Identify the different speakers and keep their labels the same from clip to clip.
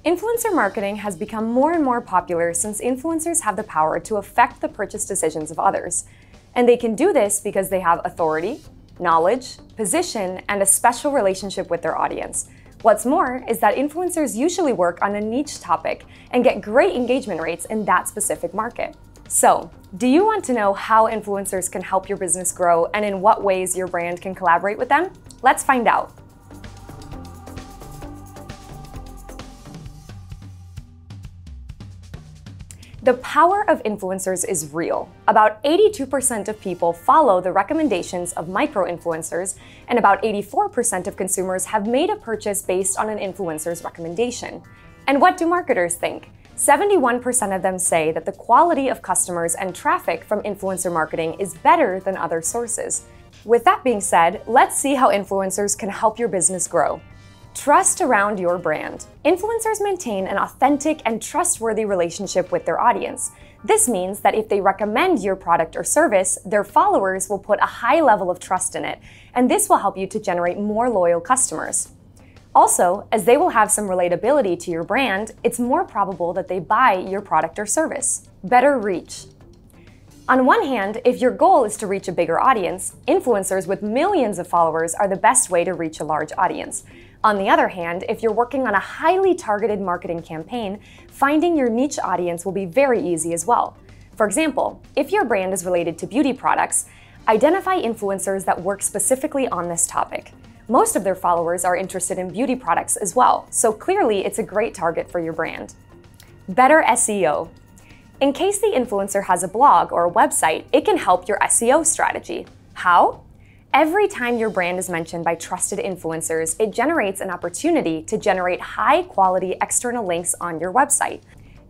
Speaker 1: Influencer marketing has become more and more popular since influencers have the power to affect the purchase decisions of others. And they can do this because they have authority, knowledge, position, and a special relationship with their audience. What's more is that influencers usually work on a niche topic and get great engagement rates in that specific market. So, do you want to know how influencers can help your business grow and in what ways your brand can collaborate with them? Let's find out. The power of influencers is real. About 82% of people follow the recommendations of micro-influencers, and about 84% of consumers have made a purchase based on an influencer's recommendation. And what do marketers think? 71% of them say that the quality of customers and traffic from influencer marketing is better than other sources. With that being said, let's see how influencers can help your business grow. Trust around your brand. Influencers maintain an authentic and trustworthy relationship with their audience. This means that if they recommend your product or service, their followers will put a high level of trust in it, and this will help you to generate more loyal customers. Also, as they will have some relatability to your brand, it's more probable that they buy your product or service. Better reach. On one hand, if your goal is to reach a bigger audience, influencers with millions of followers are the best way to reach a large audience. On the other hand, if you're working on a highly targeted marketing campaign, finding your niche audience will be very easy as well. For example, if your brand is related to beauty products, identify influencers that work specifically on this topic. Most of their followers are interested in beauty products as well, so clearly it's a great target for your brand. Better SEO. In case the influencer has a blog or a website, it can help your SEO strategy. How? Every time your brand is mentioned by trusted influencers, it generates an opportunity to generate high-quality external links on your website.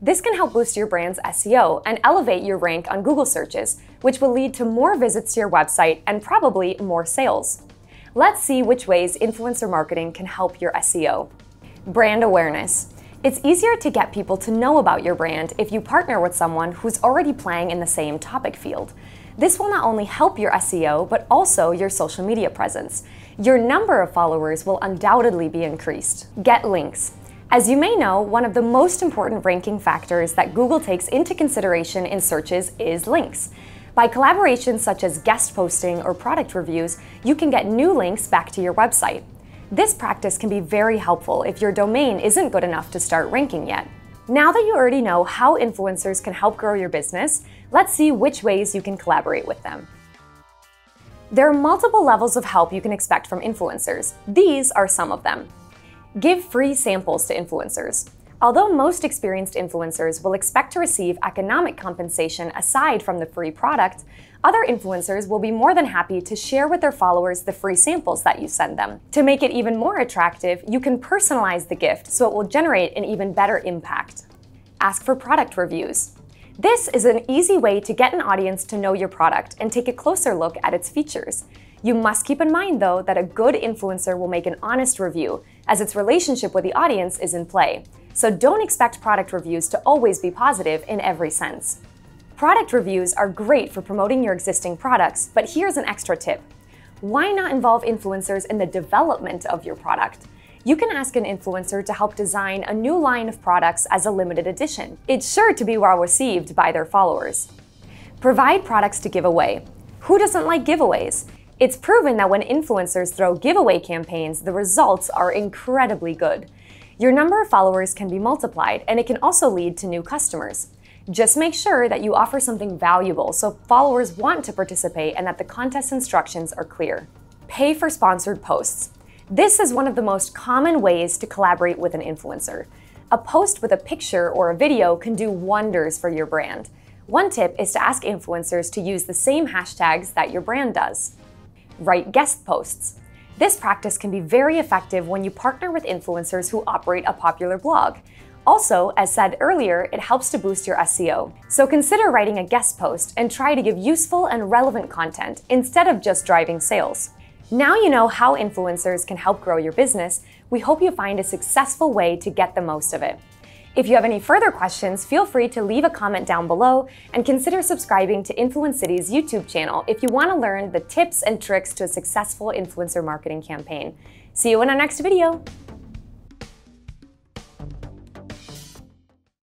Speaker 1: This can help boost your brand's SEO and elevate your rank on Google searches, which will lead to more visits to your website and probably more sales. Let's see which ways influencer marketing can help your SEO. Brand awareness. It's easier to get people to know about your brand if you partner with someone who's already playing in the same topic field. This will not only help your SEO, but also your social media presence. Your number of followers will undoubtedly be increased. Get links. As you may know, one of the most important ranking factors that Google takes into consideration in searches is links. By collaborations such as guest posting or product reviews, you can get new links back to your website. This practice can be very helpful if your domain isn't good enough to start ranking yet. Now that you already know how influencers can help grow your business, let's see which ways you can collaborate with them. There are multiple levels of help you can expect from influencers. These are some of them. Give free samples to influencers. Although most experienced influencers will expect to receive economic compensation aside from the free product, other influencers will be more than happy to share with their followers the free samples that you send them. To make it even more attractive, you can personalize the gift so it will generate an even better impact. Ask for product reviews. This is an easy way to get an audience to know your product and take a closer look at its features. You must keep in mind, though, that a good influencer will make an honest review, as its relationship with the audience is in play. So don't expect product reviews to always be positive in every sense. Product reviews are great for promoting your existing products, but here's an extra tip. Why not involve influencers in the development of your product? You can ask an influencer to help design a new line of products as a limited edition. It's sure to be well received by their followers. Provide products to give away. Who doesn't like giveaways? It's proven that when influencers throw giveaway campaigns, the results are incredibly good. Your number of followers can be multiplied, and it can also lead to new customers. Just make sure that you offer something valuable so followers want to participate and that the contest instructions are clear. Pay for sponsored posts. This is one of the most common ways to collaborate with an influencer. A post with a picture or a video can do wonders for your brand. One tip is to ask influencers to use the same hashtags that your brand does. Write guest posts. This practice can be very effective when you partner with influencers who operate a popular blog. Also, as said earlier, it helps to boost your SEO. So consider writing a guest post and try to give useful and relevant content instead of just driving sales. Now you know how influencers can help grow your business. We hope you find a successful way to get the most of it. If you have any further questions, feel free to leave a comment down below and consider subscribing to Influence City's YouTube channel if you want to learn the tips and tricks to a successful influencer marketing campaign. See you in our next video.